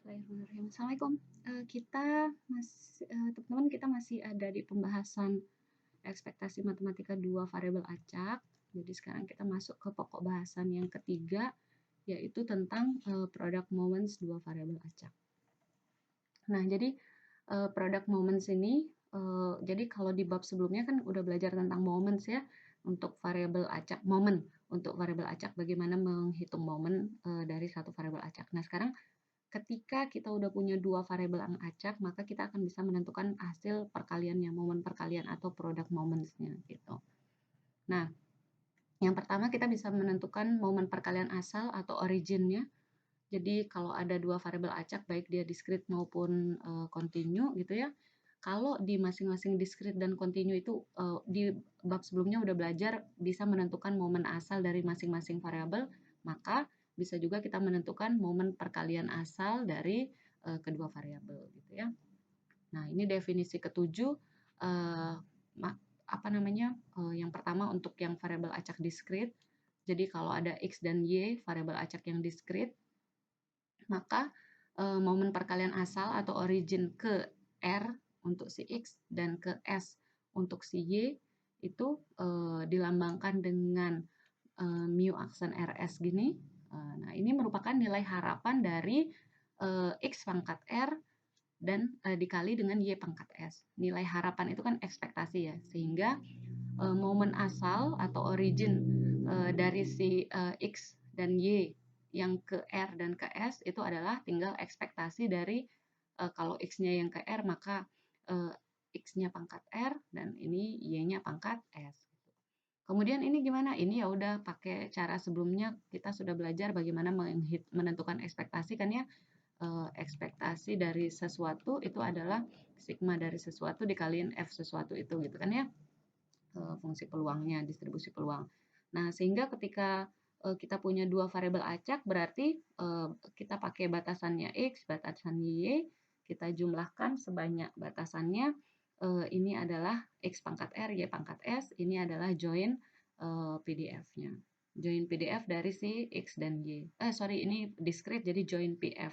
Bismillahirrahmanirrahim. Assalamualaikum. Teman-teman kita masih ada di pembahasan ekspektasi matematika 2 variabel acak. Jadi sekarang kita masuk ke pokok bahasan yang ketiga, yaitu tentang product moments 2 variabel acak. Nah, jadi product moments ini, jadi kalau di bab sebelumnya kan udah belajar tentang moments ya, untuk variabel acak, momen untuk variabel acak, bagaimana menghitung momen dari satu variabel acak. Nah, sekarang ketika kita udah punya 2 variabel yang acak, maka kita akan bisa menentukan hasil perkaliannya, momen perkalian atau product moments-nya gitu. Nah, yang pertama kita bisa menentukan momen perkalian asal atau origin-nya. Jadi kalau ada 2 variabel acak, baik dia discrete maupun continue gitu ya. Kalau di masing-masing discrete dan continue itu di bab sebelumnya udah belajar bisa menentukan momen asal dari masing-masing variabel, maka bisa juga kita menentukan momen perkalian asal dari kedua variabel gitu ya. Nah, ini definisi ketujuh, yang pertama untuk yang variabel acak discrete. Jadi kalau ada X dan Y variabel acak yang discrete, maka momen perkalian asal atau origin ke R untuk si X dan ke S untuk si Y itu dilambangkan dengan mu aksen RS gini. Nah, ini merupakan nilai harapan dari X pangkat R dan dikali dengan Y pangkat S. Nilai harapan itu kan ekspektasi ya, sehingga momen asal atau origin dari si X dan Y yang ke R dan ke S itu adalah tinggal ekspektasi dari kalau X-nya yang ke R, maka X-nya pangkat R dan ini Y-nya pangkat S. Kemudian ini gimana? Ini ya udah pakai cara sebelumnya kita sudah belajar bagaimana menentukan ekspektasi kan ya. Ekspektasi dari sesuatu itu adalah sigma dari sesuatu dikaliin F sesuatu itu gitu kan ya. Fungsi peluangnya, distribusi peluang. Nah, sehingga ketika kita punya 2 variabel acak, berarti kita pakai batasannya X, batasannya Y, kita jumlahkan sebanyak batasannya. Ini adalah X pangkat R, Y pangkat S, ini adalah join PDF-nya. Join PDF dari si X dan Y. Ini discrete jadi join PF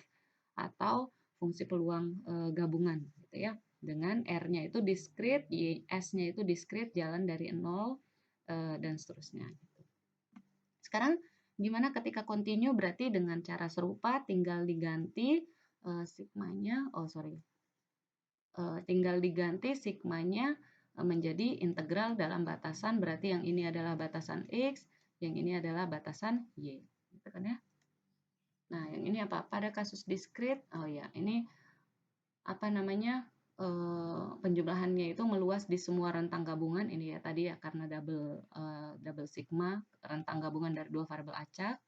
atau fungsi peluang gabungan gitu ya. Dengan R-nya itu discrete, S-nya itu discrete jalan dari 0 dan seterusnya. Sekarang gimana ketika continue? Berarti dengan cara serupa tinggal diganti sigmanya, tinggal diganti sigmanya menjadi integral dalam batasan, berarti yang ini adalah batasan X, yang ini adalah batasan Y. Gitu kan ya? Nah, yang ini apa? Pada kasus discrete, ini penjumlahannya itu meluas di semua rentang gabungan ini ya tadi ya karena double sigma rentang gabungan dari 2 variabel acak.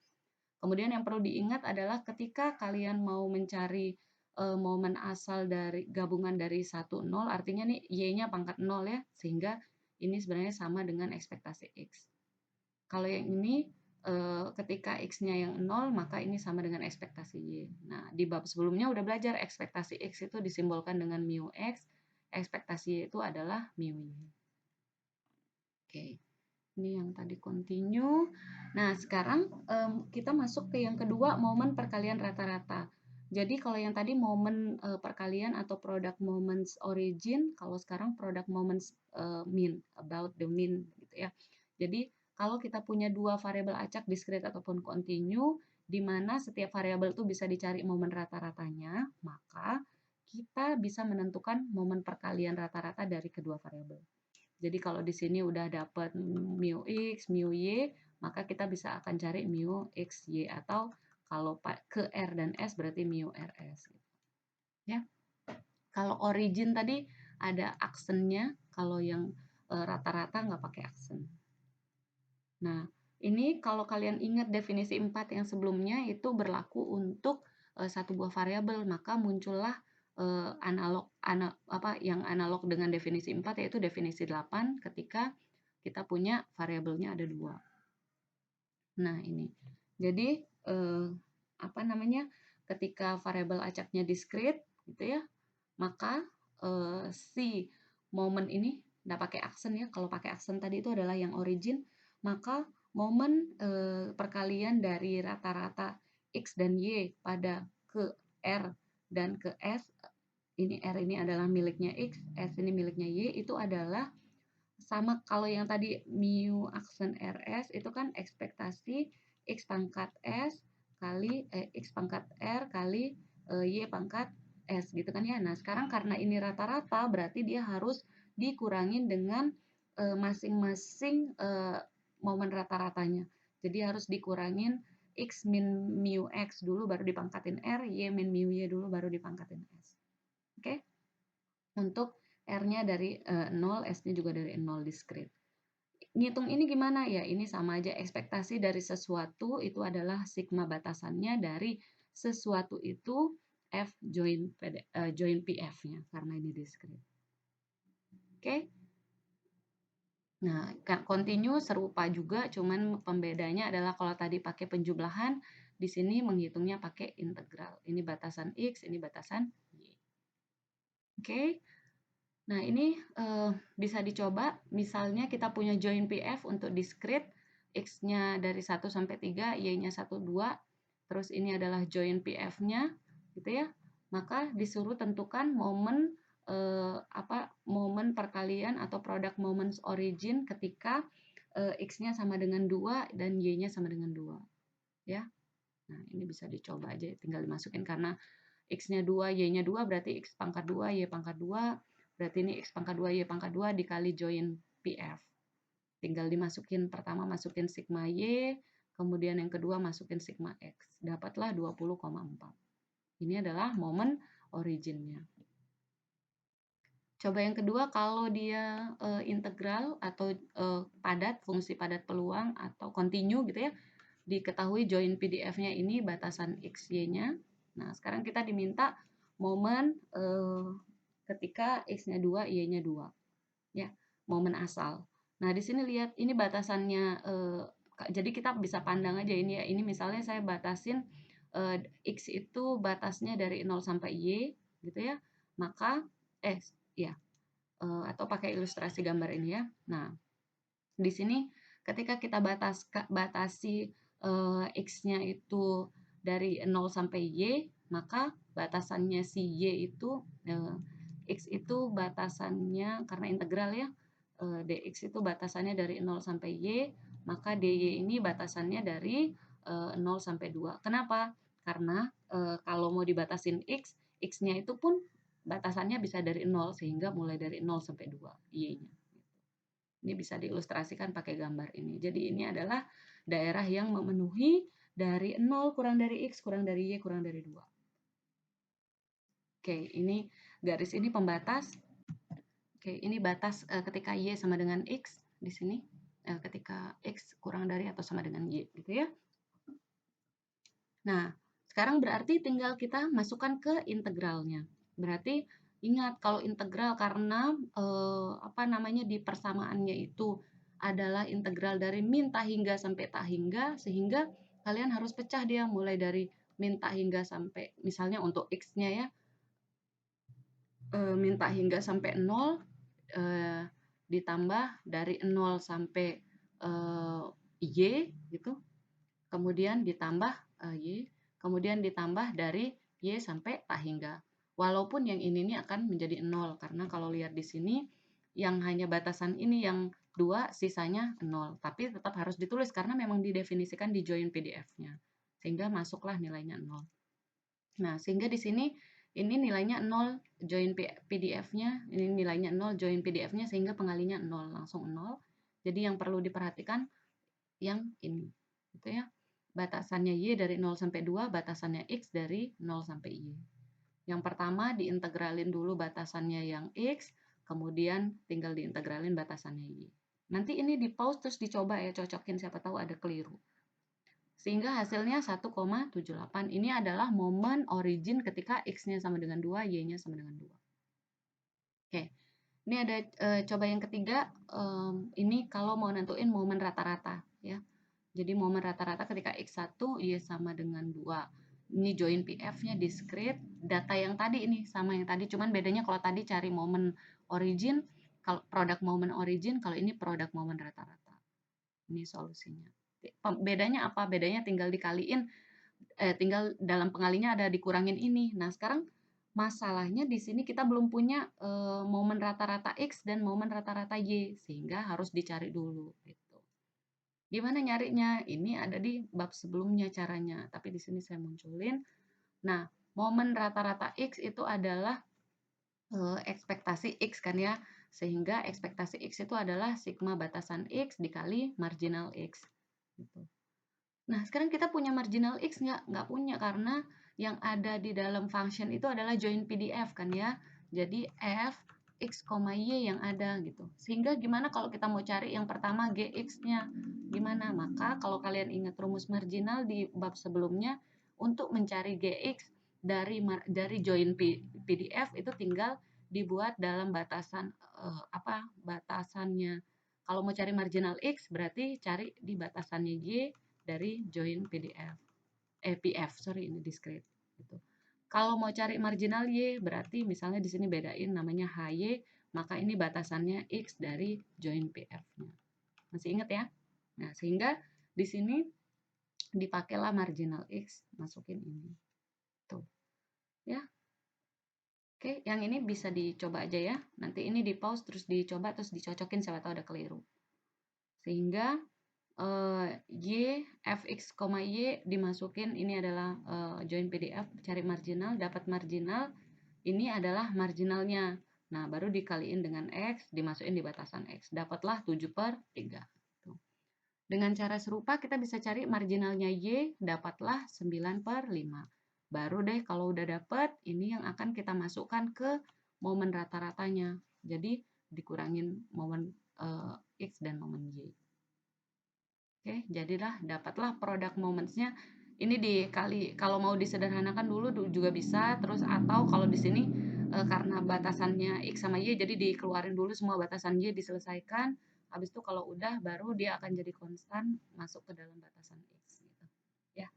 Kemudian yang perlu diingat adalah ketika kalian mau mencari momen asal dari gabungan dari 1 0, artinya nih Y-nya pangkat 0 ya, sehingga ini sebenarnya sama dengan ekspektasi X. Kalau yang ini ketika X-nya yang 0, maka ini sama dengan ekspektasi Y. Nah, di bab sebelumnya udah belajar ekspektasi X itu disimbolkan dengan mu X, ekspektasi Y itu adalah mu Y. Oke, ini yang tadi continue. Nah, sekarang kita masuk ke yang kedua, momen perkalian rata-rata. Jadi kalau yang tadi momen perkalian atau product moments origin, kalau sekarang product moments mean, about the mean gitu ya. Jadi kalau kita punya 2 variabel acak discrete ataupun continue, di mana setiap variabel itu bisa dicari momen rata-ratanya, maka kita bisa menentukan momen perkalian rata-rata dari kedua variabel. Jadi kalau di sini udah dapat mu X, mu Y, maka kita bisa akan cari mu X, Y, atau kalau ke R dan S berarti mu RS. Ya. Kalau origin tadi ada aksennya, kalau yang rata-rata nggak pakai aksen. Nah, ini kalau kalian ingat definisi 4 yang sebelumnya itu berlaku untuk satu buah variabel, maka muncullah yang analog dengan definisi 4 yaitu definisi 8 ketika kita punya variabelnya ada 2. Nah, ini. Jadi ketika variabel acaknya discrete gitu ya, maka si momen ini nggak pakai aksen ya. Kalau pakai aksen tadi itu adalah yang origin, maka momen perkalian dari rata-rata X dan Y pada ke R dan ke S, ini R ini adalah miliknya X, S ini miliknya Y, itu adalah sama kalau yang tadi mu aksen RS itu kan ekspektasi X pangkat S kali X pangkat R kali Y pangkat S gitu kan ya. Nah, sekarang karena ini rata-rata berarti dia harus dikurangin dengan masing-masing momen rata-ratanya. Jadi harus dikurangin X min mu X dulu baru dipangkatin R, Y min mu Y dulu baru dipangkatin S. Oke? Untuk R-nya dari 0, S-nya juga dari 0 diskrit. Ngitung ini gimana ya? Ini sama aja, ekspektasi dari sesuatu itu adalah sigma batasannya dari sesuatu itu F join PF-nya karena ini diskrit. Oke? Nah, continue serupa juga, cuman pembedanya adalah kalau tadi pakai penjumlahan, di sini menghitungnya pakai integral. Ini batasan X, ini batasan Y. Oke? Nah, ini bisa dicoba. Misalnya kita punya join PF untuk discrete, X-nya dari 1 sampai 3, Y-nya 1, 2. Terus ini adalah join PF-nya, gitu ya. Maka disuruh tentukan momen momen perkalian atau produk moments origin ketika X-nya sama dengan 2 dan Y-nya sama dengan 2. Ya. Nah, ini bisa dicoba aja, tinggal dimasukin karena X-nya 2, Y-nya 2, berarti X pangkat 2, Y pangkat 2, berarti ini X pangkat 2, Y pangkat 2 dikali join PF. Tinggal dimasukin, pertama masukin sigma Y, kemudian yang kedua masukin sigma X. Dapatlah 20,4. Ini adalah momen originnya. Coba yang kedua, kalau dia integral atau padat, fungsi padat peluang atau continue gitu ya, diketahui join PDF-nya ini batasan X, Y-nya. Nah, sekarang kita diminta momen ketika X-nya 2, Y-nya 2. Ya, momen asal. Nah, di sini lihat ini batasannya, jadi kita bisa pandang aja ini ya. Ini misalnya saya batasin X itu batasnya dari 0 sampai Y, gitu ya. Maka, ya, atau pakai ilustrasi gambar ini ya. Nah, di sini ketika kita batasi X-nya itu dari 0 sampai Y, maka batasannya si Y itu X itu batasannya karena integral ya, dx itu batasannya dari 0 sampai Y, maka dy ini batasannya dari 0 sampai 2. Kenapa? Karena kalau mau dibatasin X, X-nya itu pun batasannya bisa dari 0 sehingga mulai dari 0 sampai 2 Y-nya. Ini bisa diilustrasikan pakai gambar ini. Jadi ini adalah daerah yang memenuhi dari 0 kurang dari X kurang dari Y kurang dari 2. Oke, ini garis ini pembatas. Oke, ini batas ketika Y sama dengan X di sini. Ketika X kurang dari atau sama dengan Y gitu ya. Nah, sekarang berarti tinggal kita masukkan ke integralnya. Berarti ingat kalau integral karena di persamaannya itu adalah integral dari min tak hingga sampai tak hingga, sehingga kalian harus pecah dia mulai dari min tak hingga sampai, misalnya untuk X-nya ya, min tak hingga sampai 0, ditambah dari 0 sampai Y gitu, kemudian ditambah Y, kemudian ditambah dari Y sampai tak hingga. Walaupun yang ini akan menjadi 0, karena kalau lihat di sini yang hanya batasan ini yang 2, sisanya 0. Tapi tetap harus ditulis karena memang didefinisikan di join PDF-nya. Sehingga masuklah nilainya 0. Nah, sehingga di sini ini nilainya 0 join PDF-nya, ini nilainya 0 join PDF-nya, sehingga pengalinya 0, langsung 0. Jadi yang perlu diperhatikan yang ini. Gitu ya. Batasannya Y dari 0 sampai 2, batasannya X dari 0 sampai Y. Yang pertama diintegralin dulu batasannya yang X, kemudian tinggal diintegralin batasannya Y. Nanti ini di pause terus dicoba ya, cocokin, siapa tahu ada keliru. Sehingga hasilnya 1,78. Ini adalah momen origin ketika X-nya sama dengan 2, Y-nya sama dengan 2. Oke. Ini ada coba yang ketiga, ini kalau mau nentuin momen rata-rata ya. Jadi momen rata-rata ketika X1 Y sama dengan 2. Ini join PF-nya discrete. Data yang tadi ini sama yang tadi, cuman bedanya kalau tadi cari momen origin, kalau produk momen origin, kalau ini produk momen rata-rata. Ini solusinya. Bedanya apa? Bedanya tinggal dikaliin, tinggal dalam pengalinya ada dikurangin ini. Nah, sekarang Masalahnya di sini kita belum punya momen rata-rata X dan momen rata-rata Y, sehingga harus dicari dulu gitu. Gimana nyarinya? Ini ada di bab sebelumnya caranya, tapi di sini saya munculin. Nah, momen rata-rata X itu adalah ekspektasi X kan ya, sehingga ekspektasi X itu adalah sigma batasan X dikali marginal X gitu. Nah, sekarang kita punya marginal X nggak? Nggak punya, karena yang ada di dalam function itu adalah join PDF kan ya. Jadi F, X, Y yang ada gitu. Sehingga gimana kalau kita mau cari yang pertama GX-nya? Gimana? Maka kalau kalian ingat rumus marginal di bab sebelumnya, untuk mencari GX dari join PDF itu tinggal dibuat dalam batasan batasannya. Kalau mau cari marginal X berarti cari di batasannya Y dari join PDF. PF, sorry ini discrete gitu. Kalau mau cari marginal Y berarti misalnya di sini bedain namanya HY, maka ini batasannya X dari join PF-nya. Masih ingat ya? Nah, sehingga di sini dipakailah marginal X, masukin ini. Tuh. Ya. Oke, yang ini bisa dicoba aja ya. Nanti ini di pause terus dicoba terus dicocokin, siapa tahu ada keliru. Sehingga Y, Fx, Y dimasukin, ini adalah join PDF, cari marginal, dapat marginal, ini adalah marginalnya. Nah, baru dikaliin dengan X, dimasukin di batasan X. Dapatlah 7/3. Dengan cara serupa kita bisa cari marginalnya Y, dapatlah 9/5. Baru deh kalau udah dapat, ini yang akan kita masukkan ke momen rata-ratanya. Jadi dikurangin momen X dan momen Y. Oke, jadilah dapatlah product moments-nya. Ini dikali, kalau mau disederhanakan dulu juga bisa, terus atau kalau di sini karena batasannya X sama Y, jadi dikeluarin dulu semua batasan Y, diselesaikan. Habis itu kalau udah baru dia akan jadi konstan masuk ke dalam batasan X gitu. Ya.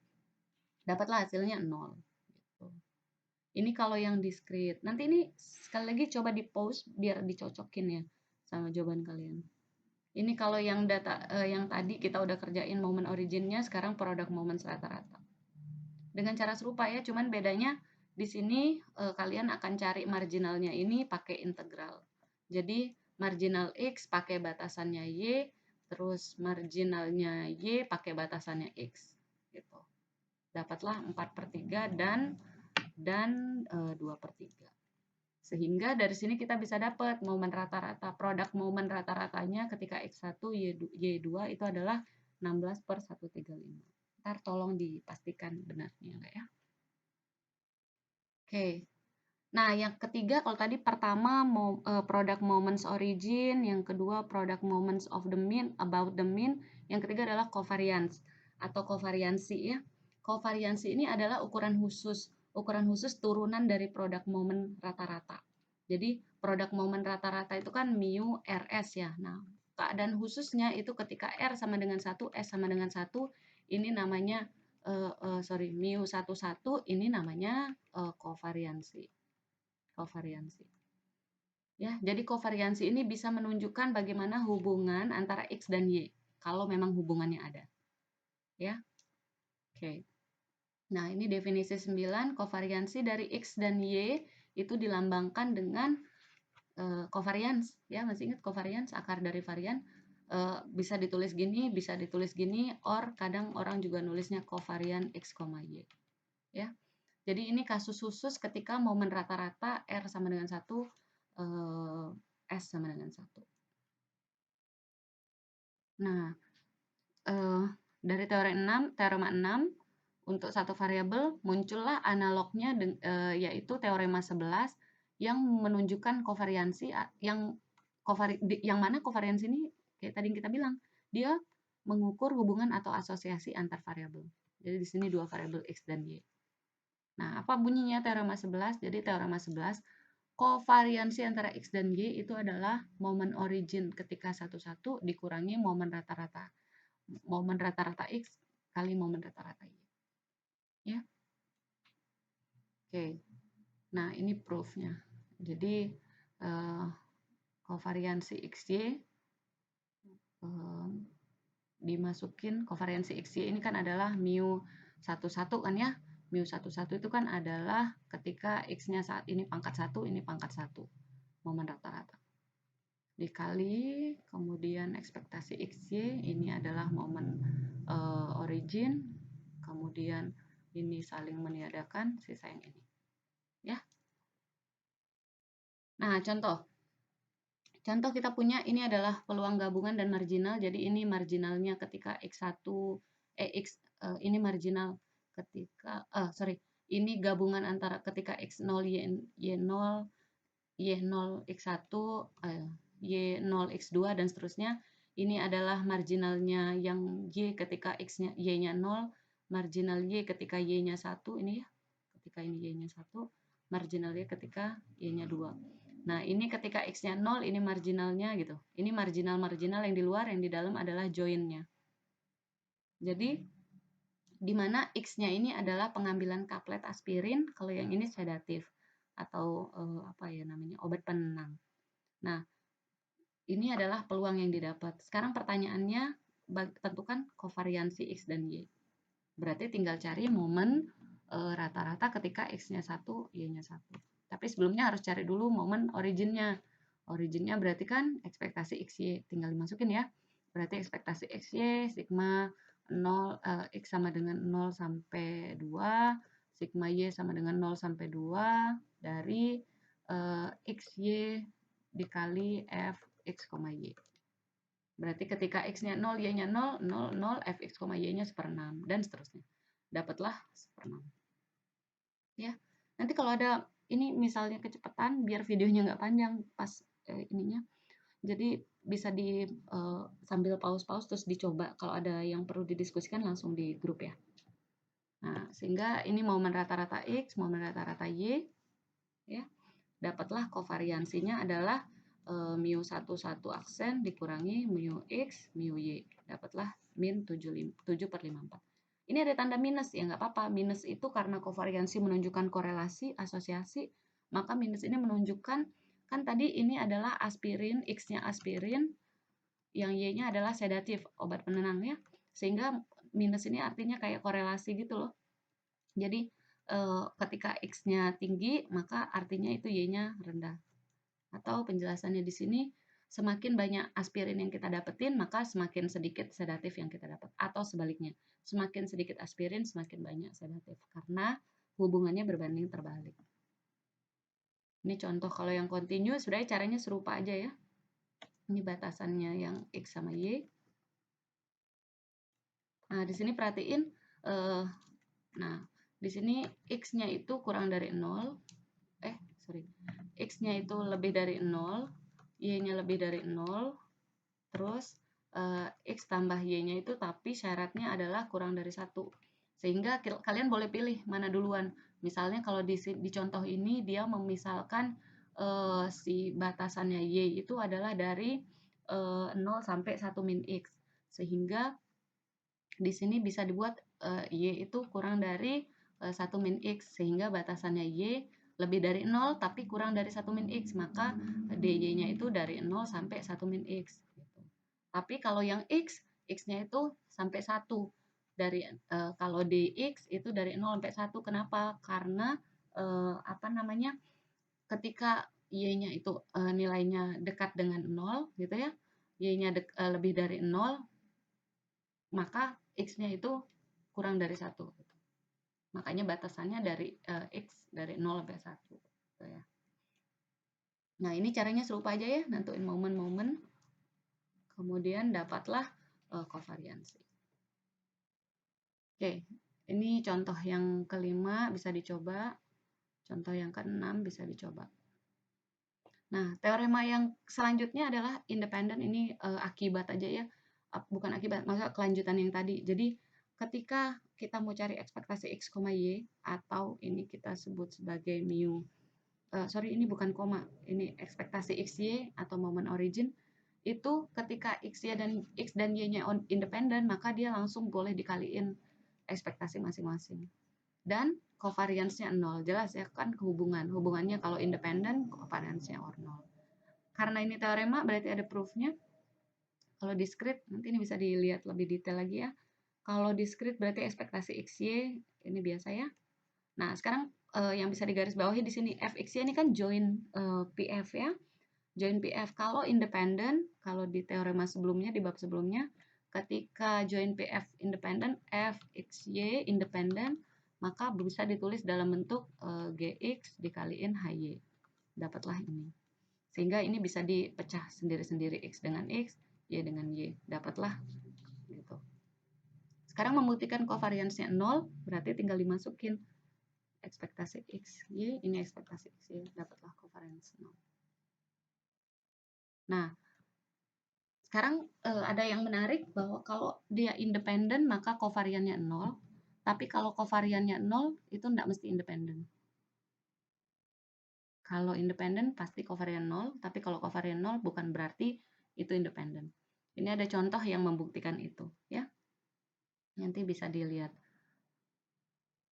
Dapatlah hasilnya 0 gitu. Ini kalau yang discrete. Nanti ini sekali lagi coba di pause biar dicocokin ya sama jawaban kalian. Ini kalau yang data yang tadi kita udah kerjain momen originnya, sekarang product moments rata-rata. Dengan cara serupa ya, cuman bedanya di sini kalian akan cari marginalnya ini pakai integral. Jadi marginal X pakai batasannya Y, terus marginalnya Y pakai batasannya X. Gitu. Dapatlah 4/3 dan 2/3. Sehingga dari sini kita bisa dapat momen rata-rata, produk momen rata-ratanya ketika X1, Y2 itu adalah 16/135. Ntar tolong dipastikan benarnya enggak ya. Oke. Nah, yang ketiga kalau tadi pertama product moments origin, yang kedua product moments of the mean, about the mean, yang ketiga adalah covariance atau kovariansi ya. Kovariansi ini adalah ukuran khusus turunan dari produk momen rata-rata. Jadi produk momen rata-rata itu kan mu rs ya. Nah, keadaan khususnya itu ketika r sama dengan 1, s sama dengan 1, ini namanya mu 11, ini namanya kovariansi. Ya, jadi kovariansi ini bisa menunjukkan bagaimana hubungan antara X dan Y kalau memang hubungannya ada. Ya. Oke. Nah, ini definisi 9, kovariansi dari X dan Y itu dilambangkan dengan covariance, ya masih ingat covariance, akar dari varian, bisa ditulis gini, or kadang orang juga nulisnya covarian X, Y. Ya. Jadi ini kasus khusus ketika momen rata-rata R sama dengan 1, S sama dengan 1. Nah, dari teorema 6, untuk satu variabel muncullah analognya yaitu teorema 11 yang menunjukkan kovariansi yang mana kovariansi ini kayak tadi kita bilang, dia mengukur hubungan atau asosiasi antar variabel. Jadi di sini dua variabel X dan Y. Nah, apa bunyinya teorema 11? Jadi teorema 11, kovariansi antara X dan Y itu adalah momen origin ketika 1, dikurangi momen rata-rata. Momen rata-rata X kali momen rata-rata Y. Ya. Oke. Nah, ini proof-nya. Jadi kovariansi XY dimasukin, kovariansi XY ini kan adalah mu 11 kan ya. mu11 itu kan adalah ketika X-nya saat ini pangkat 1, ini pangkat 1, momen rata-rata. Dikali, kemudian ekspektasi XY, ini adalah momen origin, kemudian ini saling meniadakan, sisa yang ini. Ya. Nah, contoh kita punya ini adalah peluang gabungan dan marginal. Jadi ini marginalnya ketika X1 ini marginal ketika ini gabungan antara ketika X0 Y0 Y0 X1 Y0 X2 dan seterusnya. Ini adalah marginalnya yang Y ketika X-nya Y-nya 0, marginal Y ketika Y-nya 1 ini ya. Ketika ini Y-nya 1, marginal Y ketika Y-nya 2. Nah, ini ketika X-nya 0, ini marginalnya gitu. Ini marginal-marginal yang di luar, yang di dalam adalah join-nya. Jadi, di mana X-nya ini adalah pengambilan kaplet aspirin, kalau yang ini sedatif atau apa ya namanya, obat penenang. Nah, ini adalah peluang yang didapat. Sekarang pertanyaannya, tentukan kovariansi X dan Y. Berarti tinggal cari momen rata-rata ketika X-nya 1, Y-nya 1. Tapi sebelumnya harus cari dulu momen originnya. Originnya berarti kan ekspektasi XY. Tinggal dimasukin ya. Berarti ekspektasi XY, sigma 0, X sama dengan 0 sampai 2, sigma Y sama dengan 0 sampai 2, dari XY dikali F X, Y. Berarti ketika X-nya 0, Y-nya 0, 0, 0, Fx, Y-nya 1/6, dan seterusnya. Dapatlah 1/6. Ya. Nanti kalau ada ini misalnya kecepatan, biar videonya nggak panjang pas ininya. Jadi bisa di sambil pause-pause terus dicoba. Kalau ada yang perlu didiskusikan langsung di grup ya. Nah, sehingga ini momen rata-rata X, momen rata-rata Y. Ya. Dapatlah kovariansinya adalah mu11 aksen dikurangi mu X, mu Y. Dapatlah min 7/54. Ini ada tanda minus, ya nggak apa-apa. Minus itu karena kovariansi menunjukkan korelasi, asosiasi, maka minus ini menunjukkan, kan tadi ini adalah aspirin, X-nya aspirin, yang Y-nya adalah sedatif, obat penenang ya. Sehingga minus ini artinya kayak korelasi gitu loh. Jadi ketika X-nya tinggi, maka artinya itu Y-nya rendah. Atau penjelasannya di sini, semakin banyak aspirin yang kita dapetin, maka semakin sedikit sedatif yang kita dapat. Atau sebaliknya, semakin sedikit aspirin, semakin banyak sedatif. Karena hubungannya berbanding terbalik. Ini contoh kalau yang continue, sebenarnya caranya serupa aja ya. Ini batasannya yang X sama Y. Nah, di sini perhatiin, nah, di sini X-nya itu kurang dari 0. X-nya itu lebih dari 0, Y-nya lebih dari 0, terus X tambah Y-nya itu tapi syaratnya adalah kurang dari 1. Sehingga kalian boleh pilih mana duluan. Misalnya kalau di contoh ini dia memisalkan si batasannya Y itu adalah dari 0 sampai 1 min X. Sehingga di sini bisa dibuat Y itu kurang dari 1 min X. Sehingga batasannya Y lebih dari 0 tapi kurang dari 1 min X. Maka dy-nya itu dari 0 sampai 1 min X. Tapi kalau yang X, X-nya itu sampai 1. Dari kalau dx itu dari 0 sampai 1. Kenapa? Karena apa namanya? Ketika y-nya itu nilainya dekat dengan 0 gitu ya. Y-nya lebih dari 0, maka X-nya itu kurang dari 1. Makanya batasannya dari X dari 0 sampai 1 gitu ya. Nah, ini caranya serupa aja ya, nentuin momen-momen. Kemudian dapatlah kovariansi. Oke, ini contoh yang kelima bisa dicoba. Contoh yang keenam bisa dicoba. Nah, teorema yang selanjutnya adalah independen. Ini akibat aja ya. Bukan akibat, maksudnya kelanjutan yang tadi. Jadi, ketika kita mau cari ekspektasi X, Y, atau ini kita sebut sebagai mu. Ini bukan koma. Ini ekspektasi XY atau momen origin. Itu ketika X dan Y-nya independen, maka dia langsung boleh dikaliin ekspektasi masing-masing. Dan kovariansnya 0. Jelas ya kan hubungannya kalau independen kovariansnya 0. Karena ini teorema berarti ada proof-nya. Kalau discrete nanti ini bisa dilihat lebih detail lagi ya. Kalau discrete berarti ekspektasi XY ini biasa ya. Nah, sekarang yang bisa digarisbawahi di sini fx-y ini kan join PF ya. Join PF kalau independen, kalau di teorema sebelumnya di bab sebelumnya ketika join PF independen, fxy independen, maka bisa ditulis dalam bentuk gx dikaliin hy. Dapatlah ini. Sehingga ini bisa dipecah sendiri-sendiri, x dengan x, y dengan y. Dapatlah gitu. Sekarang membuktikan kovariansnya 0, berarti tinggal dimasukin ekspektasi x, y, ini ekspektasi x, y, dapatlah kovarians 0. Nah, sekarang ada yang menarik bahwa kalau dia independen maka kovariannya 0, tapi kalau kovariannya 0 itu tidak mesti independen. Kalau independen pasti kovarian 0, tapi kalau kovarian 0 bukan berarti itu independen. Ini ada contoh yang membuktikan itu, ya. Nanti bisa dilihat.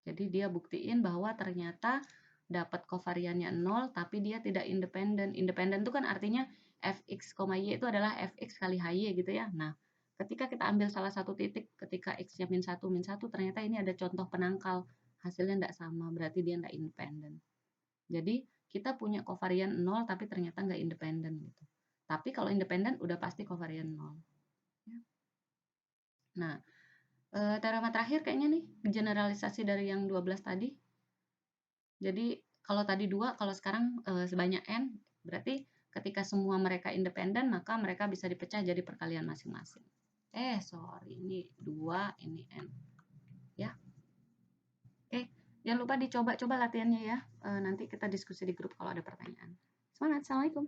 Jadi dia buktiin bahwa ternyata dapat kovariannya 0 tapi dia tidak independen. Independen itu kan artinya fx, y itu adalah fx kali hy gitu ya. Nah, ketika kita ambil salah satu titik ketika x-nya min 1, ternyata ini ada contoh penangkal. Hasilnya tidak sama, berarti dia tidak independen. Jadi kita punya kovarian 0 tapi ternyata nggak independen gitu. Tapi kalau independen udah pasti kovarian 0. Nah, teorema terakhir kayaknya nih, generalisasi dari yang 12 tadi. Jadi kalau tadi 2, kalau sekarang sebanyak n, berarti ketika semua mereka independen, maka mereka bisa dipecah jadi perkalian masing-masing. Sorry, ini 2, ini n. Ya. Oke, jangan lupa dicoba-coba latihannya ya. Nanti kita diskusi di grup kalau ada pertanyaan. Semangat, Assalamualaikum.